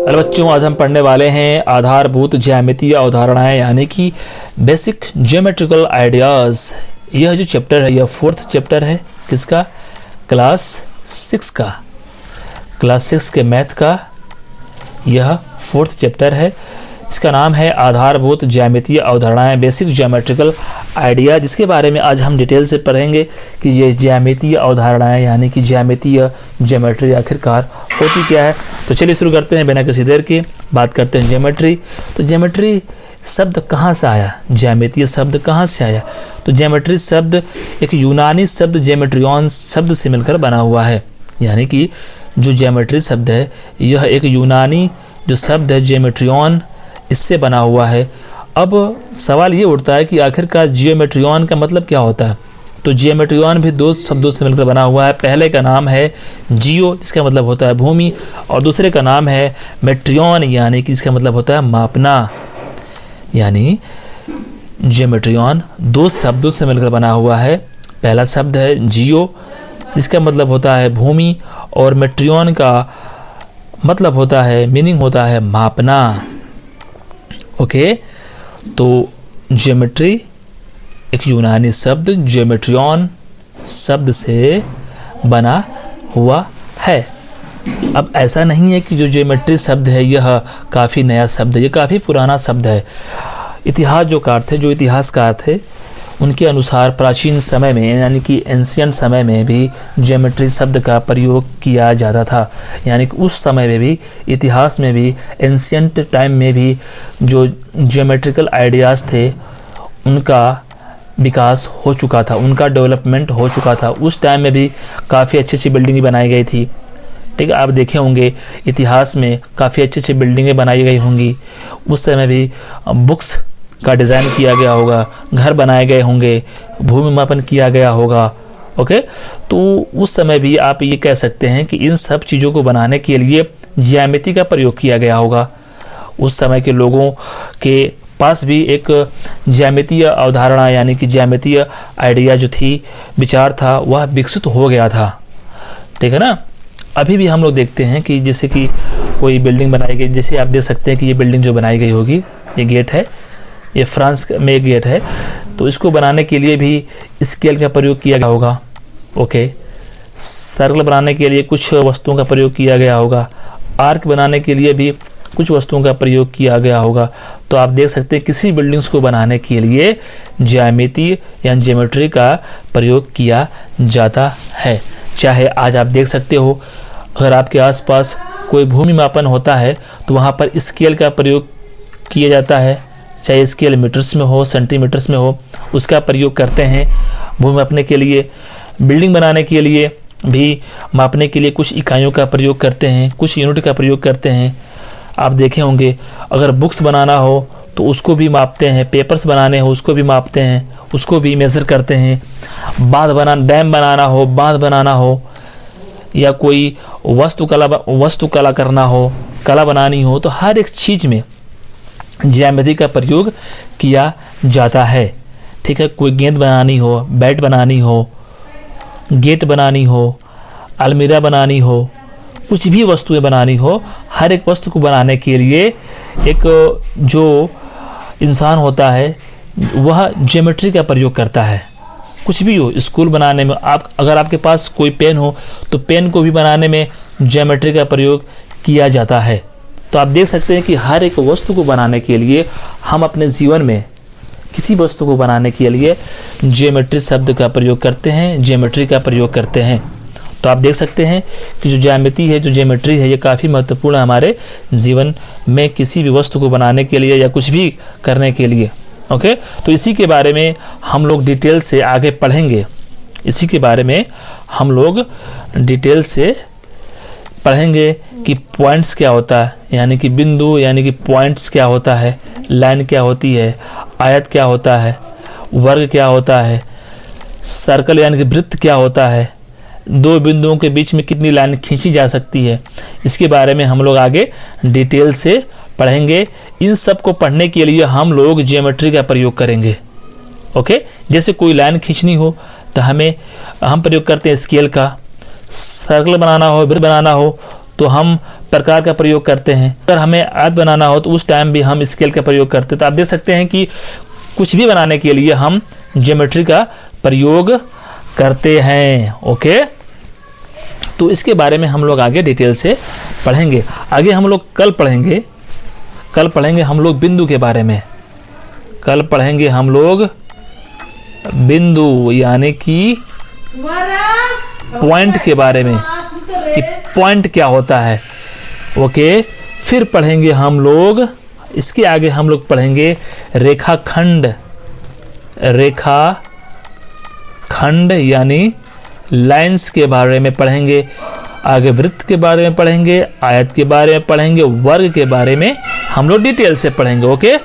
Hello बच्चों, आज हम पढ़ने वाले हैं आधारभूत ज्यामितीय अवधारणाएं यानी कि बेसिक ज्योमेट्रिकल आइडियाज़। यह जो चैप्टर है यह 4th चैप्टर है। किसका? क्लास 6 का। क्लास 6 के मैथ का यह 4th चैप्टर है। इसका नाम है आधारभूत ज्यामितीय अवधारणाएं, बेसिक ज्योमेट्रिकल आइडिया, जिसके बारे में आज हम डिटेल से पढ़ेंगे कि ये ज्यामितीय अवधारणाएं यानी कि ज्यामितीय ज्योमेट्री आखिरकार होती क्या है। तो चलिए शुरू करते हैं बिना किसी देर के। बात करते हैं ज्योमेट्री। तो ज्योमेट्री शब्द कहाँ से आया? ज्यामितीय शब्द कहाँ से आया? तो ज्योमेट्री शब्द एक यूनानी शब्द ज्योमेट्रियन शब्द से मिलकर बना हुआ है। यानी कि जो ज्योमेट्री शब्द है यह एक यूनानी जो शब्द है ज्योमेट्रियन, इससे बना हुआ है। अब सवाल ये उठता है कि आखिरकार जियोमेट्रियन का मतलब क्या होता है? तो जियोमेट्रियन भी दो शब्दों से मिलकर बना हुआ है। पहले का नाम है जियो, इसका मतलब होता है भूमि, और दूसरे का नाम है मेट्रियन यानी कि इसका मतलब होता है मापना। यानी जियोमेट्रियन दो शब्दों से मिलकर बना हुआ है। पहला शब्द है जियो, इसका मतलब होता है भूमि, और मेट्रियन का मतलब होता है, मीनिंग होता है मापना। ओके, तो ज्योमेट्री एक यूनानी शब्द ज्योमेट्रियन शब्द से बना हुआ है। अब ऐसा नहीं है कि जो ज्योमेट्री शब्द है यह काफ़ी नया शब्द है, यह काफ़ी पुराना शब्द है। इतिहासकार थे उनके अनुसार प्राचीन समय में यानी कि एंशियंट समय में भी ज्योमेट्री शब्द का प्रयोग किया जाता था। यानी कि उस समय में भी, इतिहास में भी, एंशियंट टाइम में भी जो ज्योमेट्रिकल आइडियाज़ थे उनका विकास हो चुका था, उनका डेवलपमेंट हो चुका था। उस टाइम में भी काफ़ी अच्छी अच्छी बिल्डिंगें बनाई गई थी। ठीक है, आप देखे होंगे इतिहास में काफ़ी अच्छी अच्छी बिल्डिंगें बनाई गई होंगी। उस समय भी बुक्स का डिज़ाइन किया गया होगा, घर बनाए गए होंगे, भूमि मापन किया गया होगा। ओके, तो उस समय भी आप ये कह सकते हैं कि इन सब चीज़ों को बनाने के लिए ज्यामिति का प्रयोग किया गया होगा। उस समय के लोगों के पास भी एक ज्यामितीय अवधारणा यानी कि ज्यामितीय आइडिया जो थी, विचार था, वह विकसित हो गया था। ठीक है ना। अभी भी हम लोग देखते हैं कि जैसे कि कोई बिल्डिंग बनाई गई, जैसे आप देख सकते हैं कि ये बिल्डिंग जो बनाई गई होगी, ये गेट है, ये फ्रांस में एक गेट है, तो इसको बनाने के लिए भी स्केल का प्रयोग किया गया होगा। ओके, सर्कल बनाने के लिए कुछ वस्तुओं का प्रयोग किया गया होगा, आर्क बनाने के लिए भी कुछ वस्तुओं का प्रयोग किया गया होगा। तो आप देख सकते हैं किसी बिल्डिंग्स को बनाने के लिए ज्यामिति या ज्योमेट्री का प्रयोग किया जाता है। चाहे आज आप देख सकते हो, अगर आपके आसपास कोई भूमि मापन होता है तो वहाँ पर स्केल का प्रयोग किया जाता है। चाहे स्केल मीटर्स में हो, सेंटीमीटर्स में हो, उसका प्रयोग करते हैं भूमि मापने के लिए। बिल्डिंग बनाने के लिए भी मापने के लिए कुछ इकाइयों का प्रयोग करते हैं, कुछ यूनिट का प्रयोग करते हैं। आप देखे होंगे अगर बुक्स बनाना हो तो उसको भी मापते हैं, पेपर्स बनाने हो उसको भी मापते हैं, उसको भी मेज़र करते हैं। डैम बनाना हो, बांध बनाना हो, या कोई वस्तुकला करना हो, कला बनानी हो, तो हर एक चीज़ में ज्यामिति का प्रयोग किया जाता है। ठीक है, कोई गेंद बनानी हो, बैट बनानी हो, गेट बनानी हो, अलमीरा बनानी हो, कुछ भी वस्तुएं बनानी हो, हर एक वस्तु को बनाने के लिए एक जो इंसान होता है वह ज्योमेट्री का प्रयोग करता है। कुछ भी हो, स्कूल बनाने में अगर आपके पास कोई पेन हो तो पेन को भी बनाने में ज्योमेट्री का प्रयोग किया जाता है। तो आप देख सकते हैं कि हर एक वस्तु को बनाने के लिए हम अपने जीवन में किसी वस्तु को बनाने के लिए ज्योमेट्री शब्द का प्रयोग करते हैं, ज्योमेट्री का प्रयोग करते हैं। तो आप देख सकते हैं कि जो ज्यामिति है, जो ज्योमेट्री है, ये काफ़ी महत्वपूर्ण है हमारे जीवन में किसी भी वस्तु को बनाने के लिए या कुछ भी करने के लिए। ओके, तो इसी के बारे में हम लोग डिटेल से आगे पढ़ेंगे। इसी के बारे में हम लोग डिटेल से पढ़ेंगे कि पॉइंट्स क्या होता है, यानी कि बिंदु यानी कि पॉइंट्स क्या होता है, लाइन क्या होती है, आयत क्या होता है, वर्ग क्या होता है, सर्कल यानी कि वृत्त क्या होता है, दो बिंदुओं के बीच में कितनी लाइन खींची जा सकती है। इसके बारे में हम लोग आगे डिटेल से पढ़ेंगे। इन सब को पढ़ने के लिए हम लोग ज्योमेट्री का प्रयोग करेंगे। ओके, जैसे कोई लाइन खींचनी हो तो हम प्रयोग करते हैं स्केल का, सर्कल बनाना हो, वृत्त बनाना हो तो तो हम प्रकार का प्रयोग करते हैं। अगर हमें आयत बनाना हो तो उस टाइम भी हम स्केल का प्रयोग करते हैं। तो आप देख सकते हैं कि कुछ भी बनाने के लिए हम ज्योमेट्री का प्रयोग करते हैं। ओके, तो इसके बारे में हम लोग आगे डिटेल से पढ़ेंगे। आगे हम लोग कल पढ़ेंगे हम लोग बिंदु के बारे में। कल पढ़ेंगे हम लोग बिंदु यानी कि पॉइंट के बारे में कि पॉइंट क्या होता है। ओके, फिर पढ़ेंगे हम लोग, इसके आगे हम लोग पढ़ेंगे रेखाखंड यानी लाइंस के बारे में पढ़ेंगे। आगे वृत्त के बारे में पढ़ेंगे, आयत के बारे में पढ़ेंगे, वर्ग के बारे में हम लोग डिटेल से पढ़ेंगे। ओके।